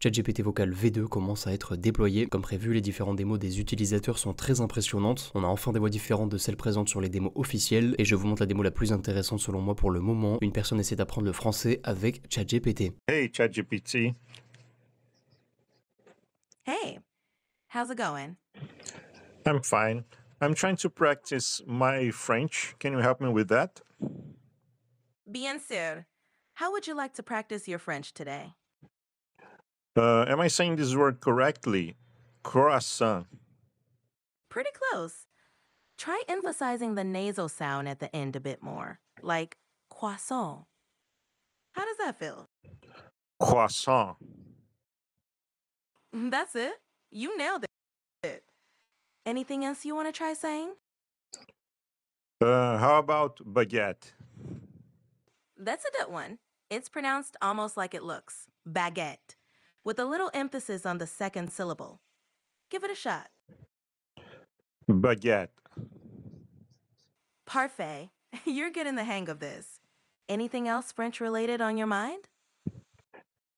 ChatGPT Vocal V2 commence à être déployé. Comme prévu, les différentes démos des utilisateurs sont très impressionnantes. On a enfin des voix différentes de celles présentes sur les démos officielles. Et je vous montre la démo la plus intéressante selon moi pour le moment. Une personne essaie d'apprendre le français avec ChatGPT. Hey, ChatGPT. Hey, how's it going? I'm fine. I'm trying to practice my French. Can you help me with that? Bien sûr. How would you like to practice your French today? Am I saying this word correctly? Croissant. Pretty close. Try emphasizing the nasal sound at the end a bit more, like croissant. How does that feel? Croissant. That's it. You nailed it. Anything else you want to try saying? How about baguette? That's a good one. It's pronounced almost like it looks, baguette, with a little emphasis on the second syllable. Give it a shot. Baguette. Parfait. You're getting the hang of this. Anything else French related on your mind?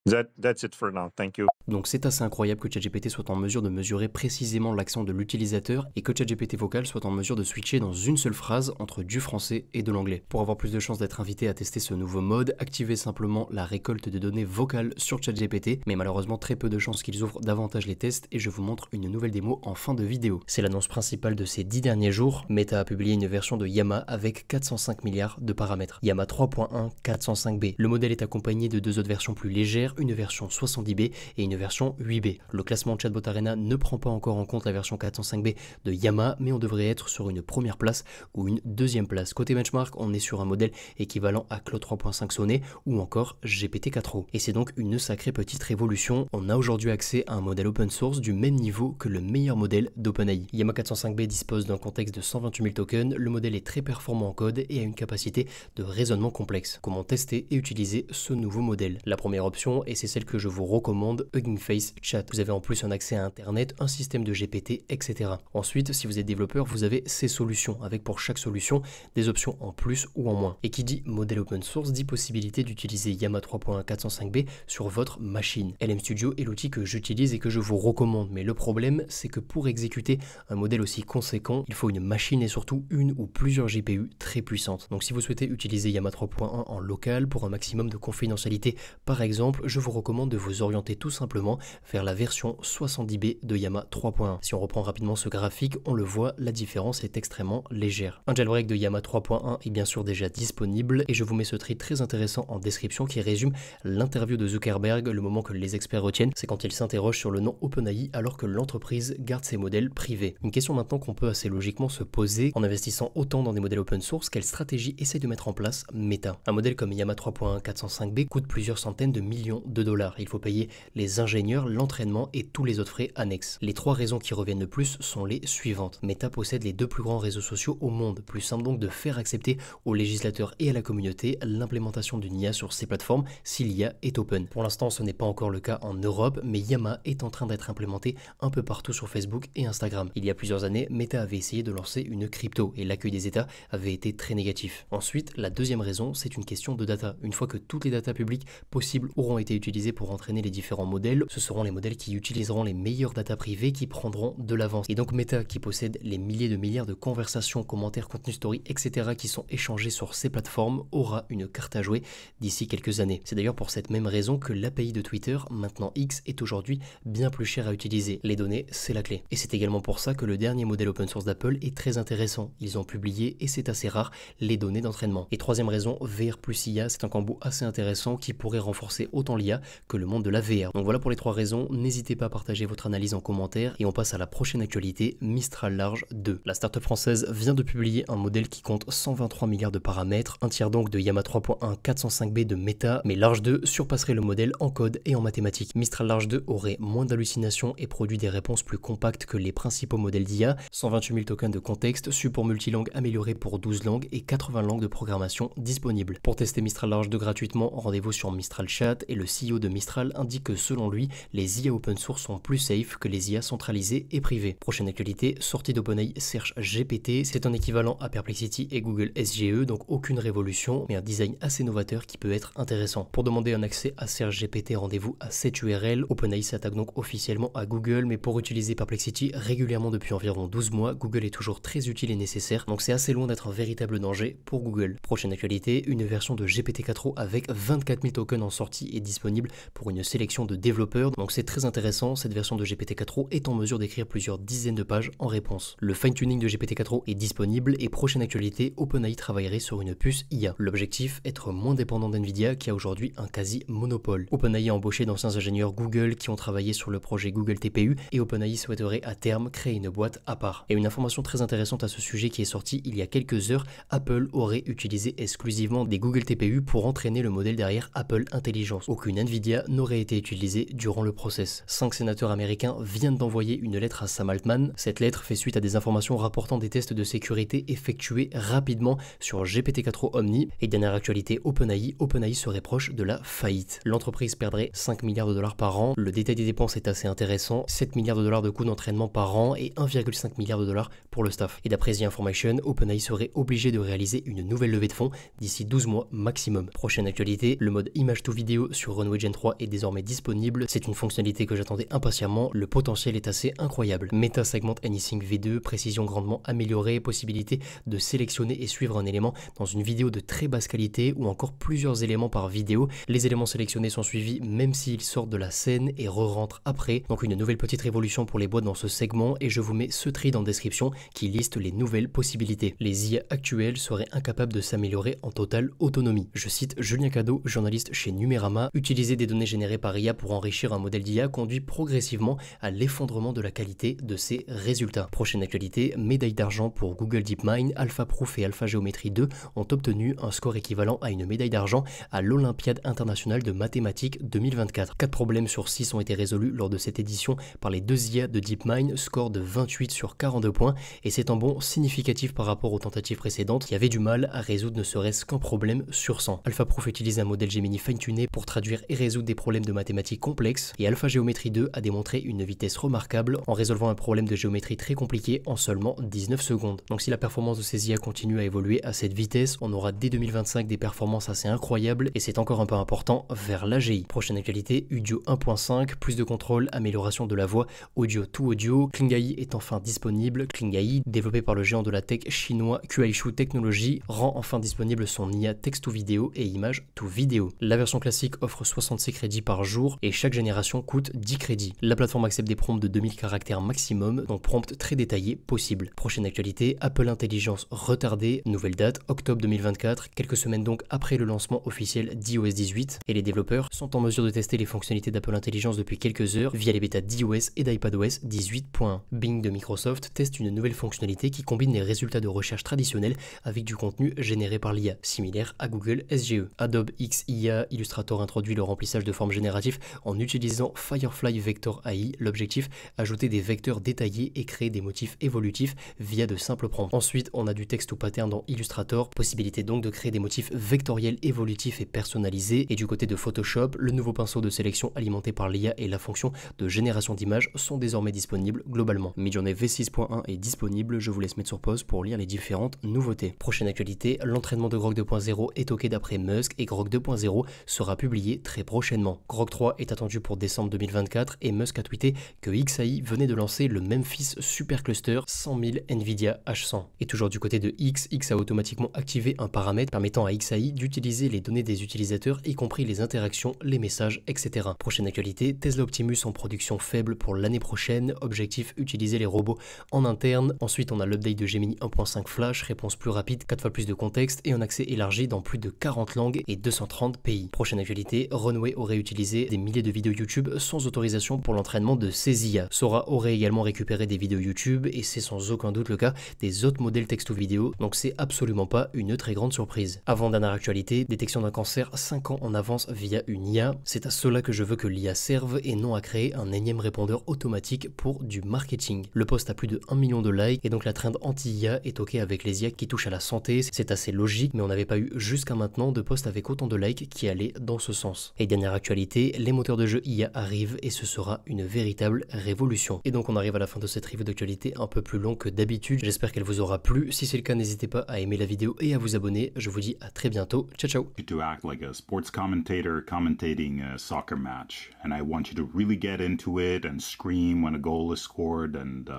That's it for now. Thank you. Donc c'est assez incroyable que ChatGPT soit en mesure de mesurer précisément l'accent de l'utilisateur et que ChatGPT Vocal soit en mesure de switcher dans une seule phrase entre du français et de l'anglais. Pour avoir plus de chances d'être invité à tester ce nouveau mode, activez simplement la récolte de données vocales sur ChatGPT, mais malheureusement très peu de chances qu'ils ouvrent davantage les tests et je vous montre une nouvelle démo en fin de vidéo. C'est l'annonce principale de ces 10 derniers jours. Meta a publié une version de Llama avec 405 milliards de paramètres. Llama 3.1 405B. Le modèle est accompagné de deux autres versions plus légères, une version 70B et une version 8B. Le classement Chatbot Arena ne prend pas encore en compte la version 405B de Llama, mais on devrait être sur une première place ou une deuxième place. Côté benchmark, on est sur un modèle équivalent à Claude 3.5 Sonnet ou encore GPT-4o. Et c'est donc une sacrée petite révolution. On a aujourd'hui accès à un modèle open source du même niveau que le meilleur modèle d'OpenAI. Llama 405B dispose d'un contexte de 128 000 tokens, le modèle est très performant en code et a une capacité de raisonnement complexe. Comment tester et utiliser ce nouveau modèle? La première option, et c'est celle que je vous recommande, Hugging Face Chat. Vous avez en plus un accès à Internet, un système de GPT, etc. Ensuite, si vous êtes développeur, vous avez ces solutions, avec pour chaque solution des options en plus ou en moins. Et qui dit modèle open source dit possibilité d'utiliser Llama 3.1 405B sur votre machine. LM Studio est l'outil que j'utilise et que je vous recommande, mais le problème, c'est que pour exécuter un modèle aussi conséquent, il faut une machine et surtout une ou plusieurs GPU très puissantes. Donc si vous souhaitez utiliser Llama 3.1 en local pour un maximum de confidentialité, par exemple, je vous recommande de vous orienter tout simplement vers la version 70B de Llama 3.1. Si on reprend rapidement ce graphique, on le voit, la différence est extrêmement légère. Un jailbreak de Llama 3.1 est bien sûr déjà disponible et je vous mets ce trait très intéressant en description qui résume l'interview de Zuckerberg. Le moment que les experts retiennent, c'est quand il s'interroge sur le nom OpenAI alors que l'entreprise garde ses modèles privés. Une question maintenant qu'on peut assez logiquement se poser en investissant autant dans des modèles open source, quelle stratégie essaie de mettre en place Meta? Un modèle comme Llama 3.1 405B coûte plusieurs centaines de millions de dollars. Il faut payer les ingénieurs, l'entraînement et tous les autres frais annexes. Les trois raisons qui reviennent le plus sont les suivantes. Meta possède les deux plus grands réseaux sociaux au monde, plus simple donc de faire accepter aux législateurs et à la communauté l'implémentation d'une IA sur ces plateformes si l'IA est open. Pour l'instant, ce n'est pas encore le cas en Europe, mais Llama est en train d'être implémenté un peu partout sur Facebook et Instagram. Il y a plusieurs années, Meta avait essayé de lancer une crypto et l'accueil des États avait été très négatif. Ensuite, la deuxième raison, c'est une question de data. Une fois que toutes les datas publiques possibles auront été utilisées pour entraîner les différents modèles, ce seront les modèles qui utiliseront les meilleures datas privées qui prendront de l'avance. Et donc Meta, qui possède les milliers de milliards de conversations, commentaires, contenus story, etc. qui sont échangés sur ces plateformes, aura une carte à jouer d'ici quelques années. C'est d'ailleurs pour cette même raison que l'API de Twitter, maintenant X, est aujourd'hui bien plus cher à utiliser. Les données, c'est la clé. Et c'est également pour ça que le dernier modèle open source d'Apple est très intéressant. Ils ont publié, et c'est assez rare, les données d'entraînement. Et troisième raison, VR plus IA, c'est un combo assez intéressant qui pourrait renforcer autant l'IA que le monde de la VR. Donc voilà pour les trois raisons. N'hésitez pas à partager votre analyse en commentaire et on passe à la prochaine actualité, Mistral Large 2. La startup française vient de publier un modèle qui compte 123 milliards de paramètres, un tiers donc de Llama 3.1 405B de Meta, mais Large 2 surpasserait le modèle en code et en mathématiques. Mistral Large 2 aurait moins d'hallucinations et produit des réponses plus compactes que les principaux modèles d'IA, 128 000 tokens de contexte, support multilangue amélioré pour 12 langues et 80 langues de programmation disponibles. Pour tester Mistral Large 2 gratuitement, rendez-vous sur Mistral Chat et le CEO de Mistral, indique que selon lui, les IA open source sont plus safe que les IA centralisées et privées. Prochaine actualité, sortie d'OpenAI Search GPT, c'est un équivalent à Perplexity et Google SGE, donc aucune révolution, mais un design assez novateur qui peut être intéressant. Pour demander un accès à Search GPT, rendez-vous à cette URL. OpenAI s'attaque donc officiellement à Google, mais pour utiliser Perplexity régulièrement depuis environ 12 mois, Google est toujours très utile et nécessaire, donc c'est assez loin d'être un véritable danger pour Google. Prochaine actualité, une version de GPT-4o avec 24 000 tokens en sortie est disponible pour une sélection de développeurs, donc c'est très intéressant. Cette version de GPT-4o est en mesure d'écrire plusieurs dizaines de pages en réponse. Le fine-tuning de GPT-4o est disponible et prochaine actualité, OpenAI travaillerait sur une puce IA. L'objectif, être moins dépendant d'NVIDIA qui a aujourd'hui un quasi-monopole. OpenAI a embauché d'anciens ingénieurs Google qui ont travaillé sur le projet Google TPU et OpenAI souhaiterait à terme créer une boîte à part. Et une information très intéressante à ce sujet qui est sortie il y a quelques heures, Apple aurait utilisé exclusivement des Google TPU pour entraîner le modèle derrière Apple Intelligence. Aucune NVIDIA n'aurait été utilisée durant le process. 5 sénateurs américains viennent d'envoyer une lettre à Sam Altman. Cette lettre fait suite à des informations rapportant des tests de sécurité effectués rapidement sur GPT-4o Omni. Et dernière actualité, OpenAI serait proche de la faillite. L'entreprise perdrait 5 milliards de dollars par an. Le détail des dépenses est assez intéressant. 7 milliards de dollars de coûts d'entraînement par an et 1,5 milliard de dollars pour le staff. Et d'après The Information, OpenAI serait obligé de réaliser une nouvelle levée de fonds d'ici 12 mois maximum. Prochaine actualité, le mode image to vidéo sur Runway Gen 3 est désormais disponible. C'est une fonctionnalité que j'attendais impatiemment. Le potentiel est assez incroyable. Meta Segment Anything V2, précision grandement améliorée, possibilité de sélectionner et suivre un élément dans une vidéo de très basse qualité ou encore plusieurs éléments par vidéo. Les éléments sélectionnés sont suivis même s'ils sortent de la scène et re-rentrent après. Donc une nouvelle petite révolution pour les boîtes dans ce segment et je vous mets ce tri dans la description qui liste les nouvelles possibilités. Les IA actuelles seraient incapables de s'améliorer en totale autonomie. Je cite Julien Cadeau, journaliste chez Numérama, utiliser des données générées par IA pour enrichir un modèle d'IA conduit progressivement à l'effondrement de la qualité de ses résultats. Prochaine actualité, médaille d'argent pour Google DeepMind, AlphaProof et AlphaGeometry 2 ont obtenu un score équivalent à une médaille d'argent à l'Olympiade internationale de mathématiques 2024. 4 problèmes sur 6 ont été résolus lors de cette édition par les deux IA de DeepMind, score de 28 sur 42 points, et c'est un bond significatif par rapport aux tentatives précédentes qui avaient du mal à résoudre ne serait-ce qu'un problème sur 100. AlphaProof utilise un modèle Gemini fine-tuné pour traduire et résoudre des problèmes de mathématiques complexes, et AlphaGeometry 2 a démontré une vitesse remarquable en résolvant un problème de géométrie très compliqué en seulement 19 secondes. Donc si la performance de ces IA continue à évoluer à cette vitesse, on aura dès 2025 des performances assez incroyables, et c'est encore un peu important vers l'AGI. Prochaine actualité, Udio 1.5, plus de contrôle, amélioration de la voix, audio to audio. Kling.ai est enfin disponible. Kling.ai, développé par le géant de la tech chinois Kuaishou Technology, rend enfin disponible son IA texte to vidéo et image to vidéo. La version classique offre 66 crédits par jour et chaque génération coûte 10 crédits. La plateforme accepte des prompts de 2000 caractères maximum, donc prompts très détaillés possible. Prochaine actualité, Apple Intelligence retardée, nouvelle date, octobre 2024, quelques semaines donc après le lancement officiel d'iOS 18, et les développeurs sont en mesure de tester les fonctionnalités d'Apple Intelligence depuis quelques heures via les bêtas d'iOS et d'iPadOS 18.1. Bing de Microsoft teste une nouvelle fonctionnalité qui combine les résultats de recherche traditionnels avec du contenu généré par l'IA, similaire à Google SGE. Adobe XIA Illustrator introduit le remplissage de formes génératives en utilisant Firefly Vector AI. L'objectif, ajouter des vecteurs détaillés et créer des motifs évolutifs via de simples prompts. Ensuite, on a du texte ou pattern dans Illustrator, possibilité donc de créer des motifs vectoriels évolutifs et personnalisés. Et du côté de Photoshop, le nouveau pinceau de sélection alimenté par l'IA et la fonction de génération d'images sont désormais disponibles globalement. Midjourney V6.1 est disponible, je vous laisse mettre sur pause pour lire les différentes nouveautés. Prochaine actualité, l'entraînement de Grok 2.0 est ok d'après Musk et Grok 2.0 sera publié très prochainement. Grok 3 est attendu pour décembre 2024 et Musk a tweeté que XAI venait de lancer le Memphis Supercluster 100 000 Nvidia H100. Et toujours du côté de X a automatiquement activé un paramètre permettant à XAI d'utiliser les données des utilisateurs, y compris les interactions, les messages, etc. Prochaine actualité, Tesla Optimus en production faible pour l'année prochaine. Objectif, utiliser les robots en interne. Ensuite, on a l'update de Gemini 1.5 Flash, réponse plus rapide, 4 fois plus de contexte et un accès élargi dans plus de 40 langues et 230 pays. Prochaine actualité, Runway aurait utilisé des milliers de vidéos YouTube sans autorisation pour l'entraînement de ses IA. Sora aurait également récupéré des vidéos YouTube et c'est sans aucun doute le cas des autres modèles texto-vidéo, donc c'est absolument pas une très grande surprise. Avant dernière actualité, détection d'un cancer 5 ans en avance via une IA. C'est à cela que je veux que l'IA serve et non à créer un énième répondeur automatique pour du marketing. Le post a plus de 1 million de likes et donc la trend anti-IA est ok avec les IA qui touchent à la santé. C'est assez logique, mais on n'avait pas eu jusqu'à maintenant de post avec autant de likes qui allaient dans ce sens. puissance. Et dernière actualité, les moteurs de jeu IA arrivent et ce sera une véritable révolution. Et donc on arrive à la fin de cette review d'actualité un peu plus long que d'habitude. J'espère qu'elle vous aura plu. Si c'est le cas, n'hésitez pas à aimer la vidéo et à vous abonner. Je vous dis à très bientôt. Ciao ciao. To act like a sports commentator commentating a soccer match, and I want you to really get into it and scream when a goal is scored and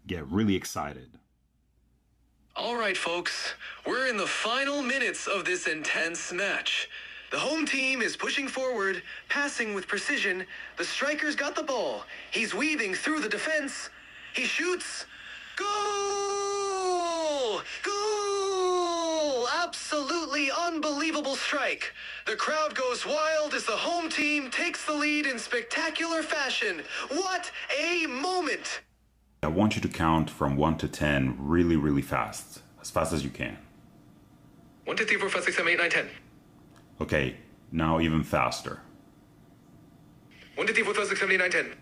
get really excited. All right, folks, we're in the final minutes of this intense match. The home team is pushing forward, passing with precision. The striker's got the ball. He's weaving through the defense. He shoots. Goal! Goal! Absolutely unbelievable strike. The crowd goes wild as the home team takes the lead in spectacular fashion. What a moment! I want you to count from 1 to 10 really, really fast as you can. 1, 2, 3, 4, 5, 6, 7, 8, 9, 10. Okay, now even faster. 1, 2, 3, 4, 5, 6, 7, 8, 9, 10.